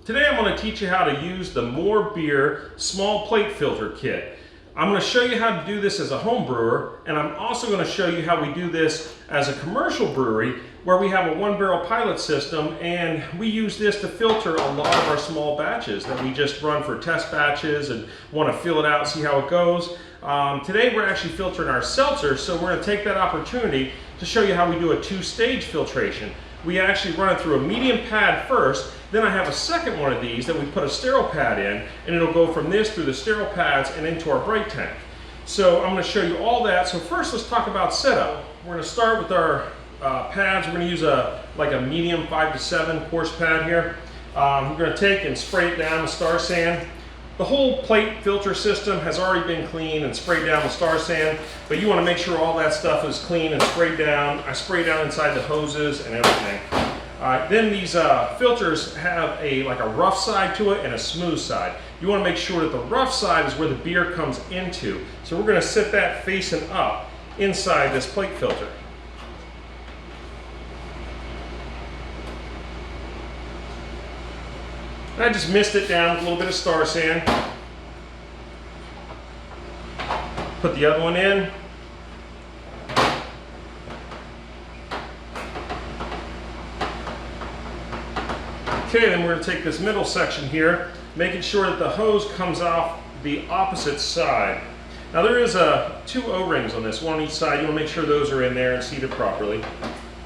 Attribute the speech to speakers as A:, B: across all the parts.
A: Today I'm going to teach you how to use the MoreBeer small plate filter kit. I'm going to show you how to do this as a home brewer, and I'm also going to show you how we do this as a commercial brewery where we have a 1-barrel pilot system, and we use this to filter a lot of our small batches that we just run for test batches and want to fill it out and see how it goes. Today we're actually filtering our seltzer, so we're going to take that opportunity to show you how we do a 2-stage filtration. We actually run it through a medium pad first, then I have a second one of these that we put a sterile pad in, and it'll go from this through the sterile pads and into our bright tank. So I'm going to show you all that. So first let's talk about setup. We're going to start with our pads. We're going to use like a medium 5 to 7 course pad here. We're going to take and spray it down with Star San. The whole plate filter system has already been cleaned and sprayed down with Star San, but you want to make sure all that stuff is clean and sprayed down. I spray down inside the hoses and everything. Then these filters have like a rough side to it and a smooth side. You want to make sure that the rough side is where the beer comes into. So we're going to sit that facing up inside this plate filter. I just mist it down with a little bit of Star San. Put the other one in. Okay, then we're going to take this middle section here, making sure that the hose comes off the opposite side. Now there is 2 O-rings on this, one on each side. You want to make sure those are in there and seated properly.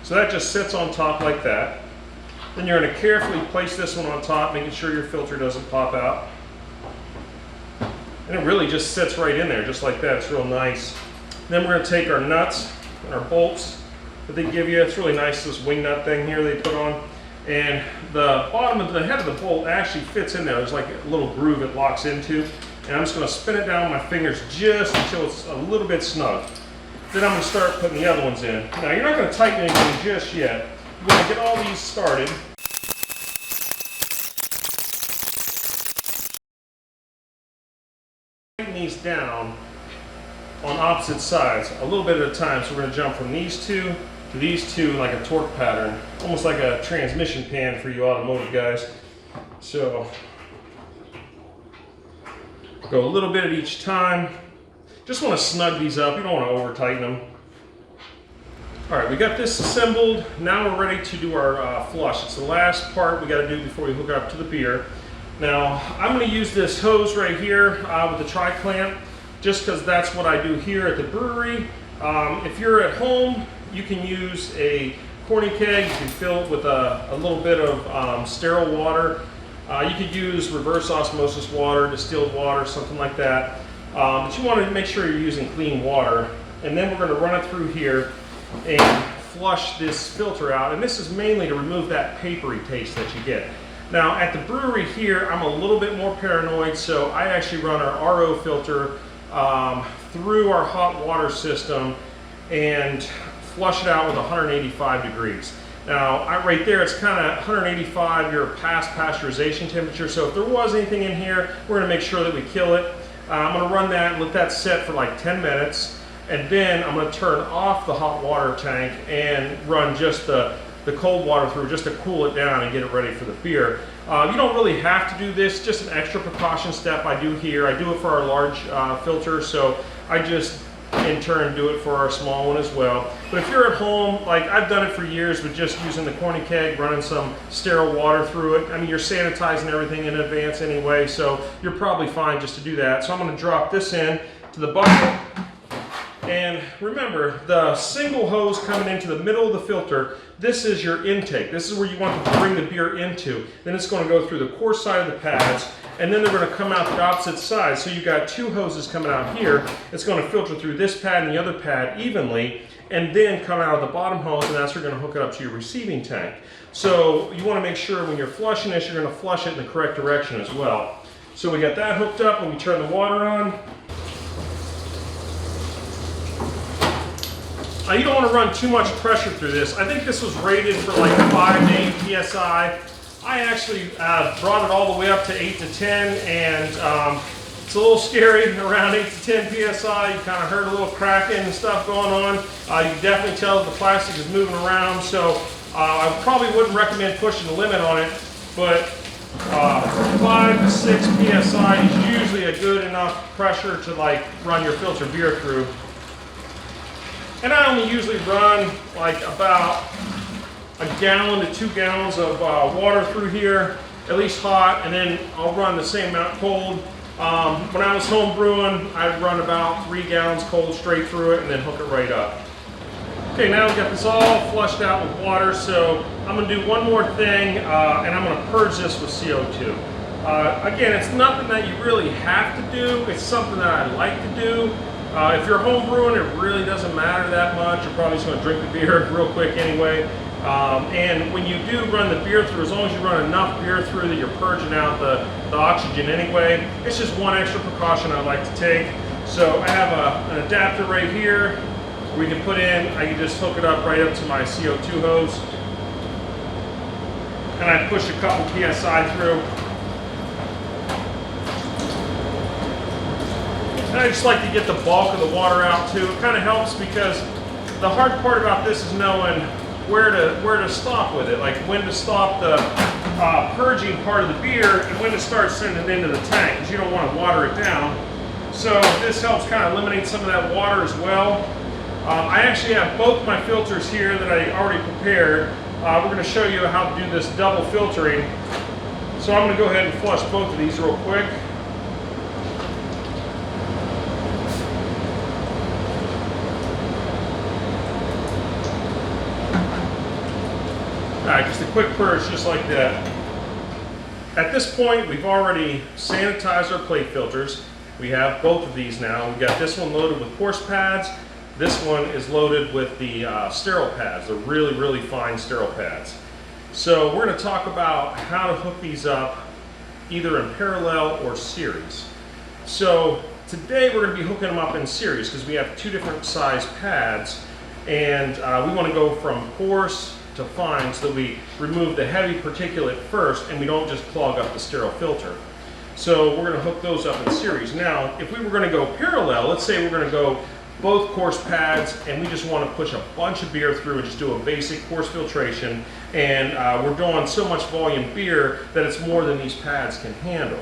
A: So that just sits on top like that. Then you're going to carefully place this one on top, making sure your filter doesn't pop out. And it really just sits right in there, just like that. It's real nice. Then we're going to take our nuts and our bolts that they give you. It's really nice, this wing nut thing here they put on. And the bottom of the head of the bolt actually fits in there. There's like a little groove it locks into. And I'm just going to spin it down with my fingers just until it's a little bit snug. Then I'm going to start putting the other ones in. Now you're not going to tighten anything just yet. You're going to get all these started. Tighten these down on opposite sides a little bit at a time. So we're going to jump from these two to these two like a torque pattern, almost like a transmission pan for you automotive guys. So go a little bit at each time. Just want to snug these up. You don't want to over tighten them. All right, we got this assembled. Now we're ready to do our flush. It's the last part we got to do before we hook up to the beer. Now I'm going to use this hose right here with the tri-clamp, just because that's what I do here at the brewery. If you're at home, you can use a corny keg. You can fill it with a little bit of sterile water. You could use reverse osmosis water, distilled water, something like that. But you want to make sure you're using clean water. And then we're going to run it through here and flush this filter out. And this is mainly to remove that papery taste that you get. Now at the brewery here, I'm a little bit more paranoid, so I actually run our RO filter through our hot water system and flush it out with 185 degrees. Now right there, it's kind of 185, you're past pasteurization temperature, so if there was anything in here, we're going to make sure that we kill it. I'm going to run that and let that set for like 10 minutes, and then I'm going to turn off the hot water tank and run just the cold water through just to cool it down and get it ready for the beer. You don't really have to do this, just an extra precaution step I do here. I do it for our large filter, so I just in turn do it for our small one as well. But if you're at home, like I've done it for years with just using the corny keg, running some sterile water through it. I mean, you're sanitizing everything in advance anyway, so you're probably fine just to do that. So I'm going to drop this in to the bucket. And remember, the single hose coming into the middle of the filter, this is your intake. This is where you want to bring the beer into. Then it's going to go through the coarse side of the pads, and then they're going to come out the opposite side. So you've got 2 hoses coming out here. It's going to filter through this pad and the other pad evenly, and then come out of the bottom hose, and that's where you're going to hook it up to your receiving tank. So you want to make sure when you're flushing this, you're going to flush it in the correct direction as well. So we got that hooked up, and we turn the water on. You don't want to run too much pressure through this. I think this was rated for like 5 to 8 psi. I actually brought it all the way up to 8 to 10, and it's a little scary around 8 to 10 psi. You kind of heard a little cracking and stuff going on. You can definitely tell that the plastic is moving around, so I probably wouldn't recommend pushing the limit on it, but 5 to 6 psi is usually a good enough pressure to like run your filter beer through. And I only usually run like about a gallon to 2 gallons of water through here, at least hot, and then I'll run the same amount cold. When I was home brewing, I'd run about 3 gallons cold straight through it and then hook it right up. Okay, now we've got this all flushed out with water, so I'm going to do one more thing, and I'm going to purge this with CO2. Again, it's nothing that you really have to do. It's something that I like to do. If you're home brewing, it really doesn't matter that much. You're probably just going to drink the beer real quick anyway. And when you do run the beer through, as long as you run enough beer through that you're purging out the oxygen anyway, it's just one extra precaution I like to take. So I have an adapter right here we can put in. I can just hook it up right up to my CO2 hose. And I push a couple PSI through. And I just like to get the bulk of the water out too. It kind of helps because the hard part about this is knowing where to stop with it, like when to stop the purging part of the beer and when to start sending it into the tank, because you don't want to water it down. So this helps kind of eliminate some of that water as well. I actually have both my filters here that I already prepared. We're going to show you how to do this double filtering. So I'm going to go ahead and flush both of these real quick. Alright, just a quick purge just like that. At this point, we've already sanitized our plate filters. We have both of these now. We've got this one loaded with coarse pads. This one is loaded with the sterile pads, the really, really fine sterile pads. So we're going to talk about how to hook these up either in parallel or series. So today we're going to be hooking them up in series because we have two different size pads, and we want to go from coarse to fine so that we remove the heavy particulate first and we don't just clog up the sterile filter. So we're going to hook those up in series. Now, if we were going to go parallel, let's say we're going to go both coarse pads and we just want to push a bunch of beer through and just do a basic coarse filtration, and we're doing so much volume beer that it's more than these pads can handle.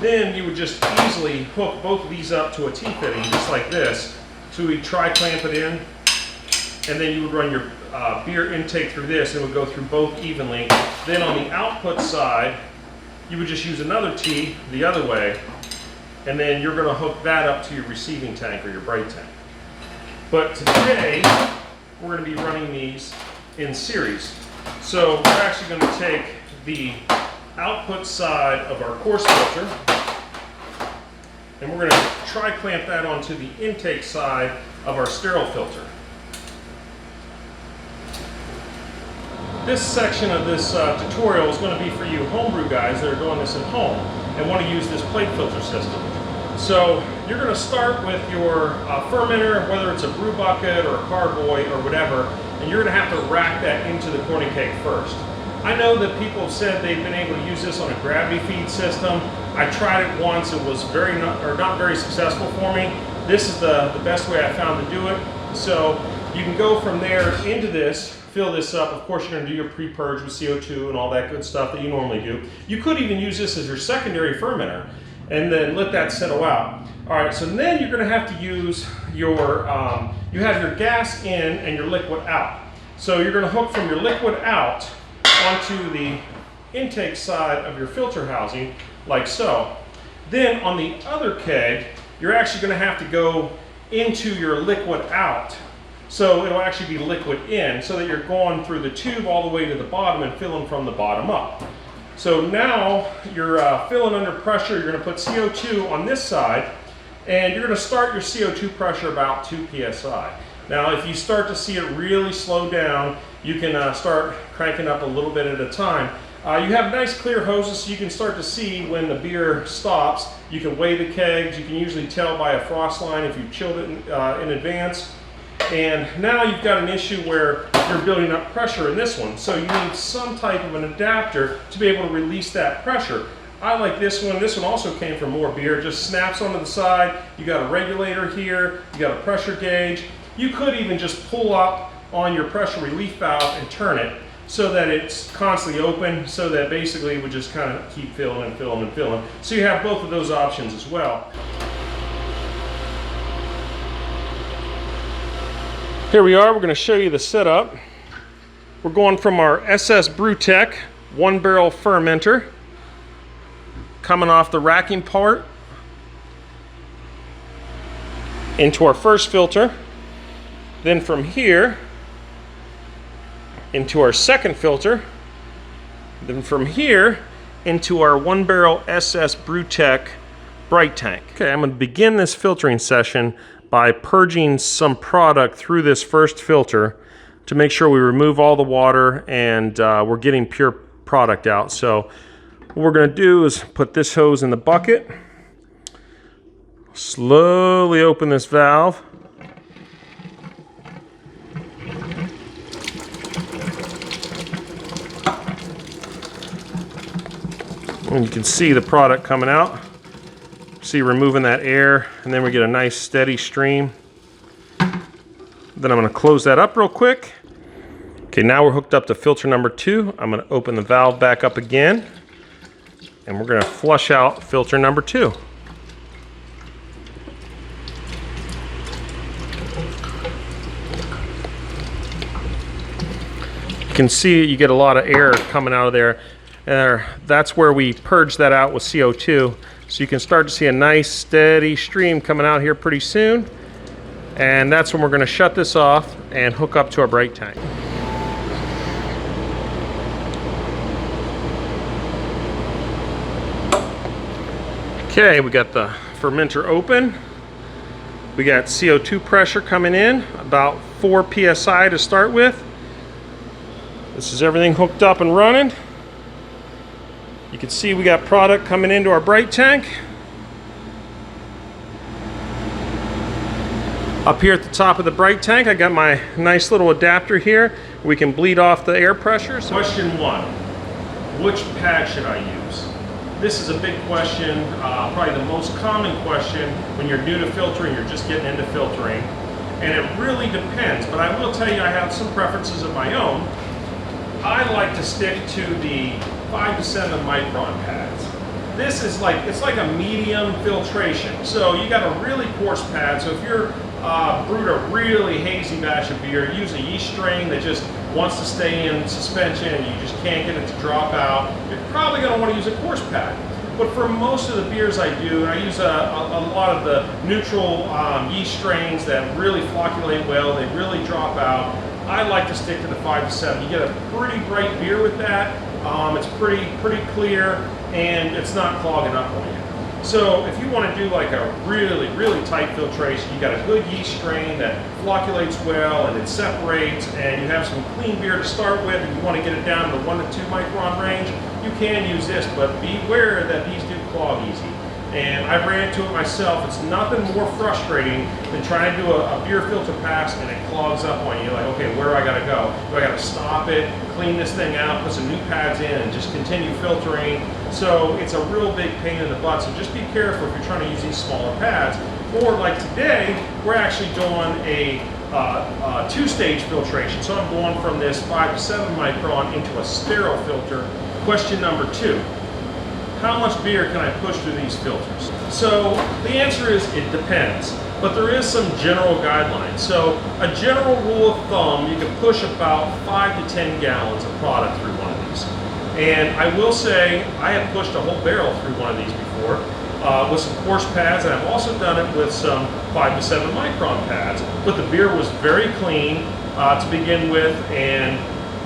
A: Then you would just easily hook both of these up to a T-fitting just like this. So we tri-clamp it in, and then you would run your beer intake through this, and it would go through both evenly. Then on the output side, you would just use another T the other way, and then you're going to hook that up to your receiving tank or your bright tank. But today, we're going to be running these in series. So we're actually going to take the output side of our coarse filter, and we're going to tri-clamp that onto the intake side of our sterile filter. This section of this tutorial is going to be for you homebrew guys that are doing this at home and want to use this plate filter system. So you're going to start with your fermenter, whether it's a brew bucket or a carboy or whatever, and you're going to have to rack that into the corny keg first. I know that people have said they've been able to use this on a gravity feed system. I tried it once. It was not very successful for me. This is the best way I found to do it. So you can go from there into this, fill this up. Of course, you're going to do your pre-purge with CO2 and all that good stuff that you normally do. You could even use this as your secondary fermenter and then let that settle out. All right, so then you're going to have to use your, you have your gas in and your liquid out. So you're going to hook from your liquid out onto the intake side of your filter housing, like so. Then on the other keg, you're actually going to have to go into your liquid out. So it'll actually be liquid in, so that you're going through the tube all the way to the bottom and filling from the bottom up. So now you're filling under pressure. You're going to put CO2 on this side, and you're going to start your CO2 pressure about 2 psi. Now if you start to see it really slow down, you can start cranking up a little bit at a time. You have nice clear hoses, so you can start to see when the beer stops. You can weigh the kegs. You can usually tell by a frost line if you've chilled it in advance. And now you've got an issue where you're building up pressure in this one. So you need some type of an adapter to be able to release that pressure. I like this one. This one also came from MoreBeer. Just snaps onto the side. You got a regulator here. You got a pressure gauge. You could even just pull up on your pressure relief valve and turn it. so that it's constantly open, so that basically it would just kind of keep filling and filling and filling. So you have both of those options as well. Here we are, we're going to show you the setup. We're going from our SS BrewTech 1-barrel fermenter, coming off the racking part into our first filter. Then from here into our second filter. Then from here into our 1-barrel SS BrewTech bright tank. Okay, I'm going to begin this filtering session by purging some product through this first filter to make sure we remove all the water and we're getting pure product out. So what we're going to do is put this hose in the bucket, slowly open this valve, and you can see the product coming out. See, removing that air, and then we get a nice steady stream. Then I'm going to close that up real quick. Okay, now we're hooked up to filter number 2. I'm going to open the valve back up again, and we're going to flush out filter number 2. You can see you get a lot of air coming out of there. That's where we purge that out with CO2. So you can start to see a nice steady stream coming out here pretty soon. And that's when we're going to shut this off and hook up to our bright tank. Okay, we got the fermenter open. We got CO2 pressure coming in, about 4 psi to start with. This is everything hooked up and running. You can see we got product coming into our bright tank. Up here at the top of the bright tank, I got my nice little adapter here. We can bleed off the air pressure. So question 1, which pad should I use? This is a big question, probably the most common question when you're new to filtering, you're just getting into filtering. And it really depends, but I will tell you I have some preferences of my own. I like to stick to the 5 to 7 micron pads. This is like, it's like a medium filtration. So you got a really coarse pad. So if you're brewed a really hazy batch of beer, use a yeast strain that just wants to stay in suspension and you just can't get it to drop out, you're probably going to want to use a coarse pad. But for most of the beers I do, and I use a lot of the neutral yeast strains that really flocculate well, they really drop out, I like to stick to the 5 to 7. You get a pretty bright beer with that. It's pretty clear, and it's not clogging up on you. So if you want to do like a really tight filtration, you got a good yeast strain that flocculates well and it separates, and you have some clean beer to start with, and you want to get it down to the 1 to 2 micron range, you can use this, but beware that these do clog easy. And I've ran into it myself. It's nothing more frustrating than trying to do a beer filter pass and it clogs up on you. You're like, okay, where do I gotta go? Do I gotta stop it, clean this thing out, put some new pads in, and just continue filtering? So it's a real big pain in the butt. So just be careful if you're trying to use these smaller pads. Or like today, we're actually doing a 2-stage filtration. So I'm going from this 5 to 7 micron into a sterile filter. Question number 2. How much beer can I push through these filters? So the answer is it depends, but there is some general guidelines. So a general rule of thumb, you can push about 5 to 10 gallons of product through one of these. And I will say I have pushed a whole barrel through one of these before with some coarse pads, and I've also done it with some 5 to 7 micron pads. But the beer was very clean to begin with, and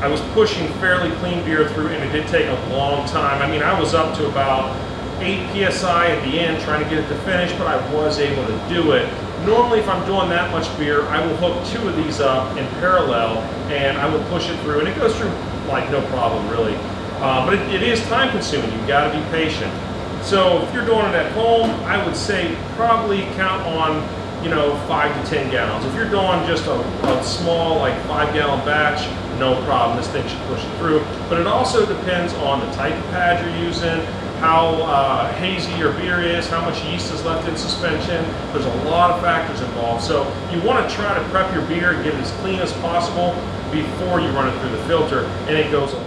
A: I was pushing fairly clean beer through, and it did take a long time. I mean, I was up to about 8 psi at the end trying to get it to finish, but I was able to do it. Normally, if I'm doing that much beer, I will hook 2 of these up in parallel, and I will push it through, and it goes through like no problem, really. But it is time consuming. You've got to be patient. So if you're doing it at home, I would say probably count on 5 to 10 gallons. If you're doing just a small, like 5-gallon batch, no problem, this thing should push it through. But it also depends on the type of pad you're using, how hazy your beer is, how much yeast is left in suspension. There's a lot of factors involved. So you want to try to prep your beer and get it as clean as possible. before you run it through the filter, and it goes a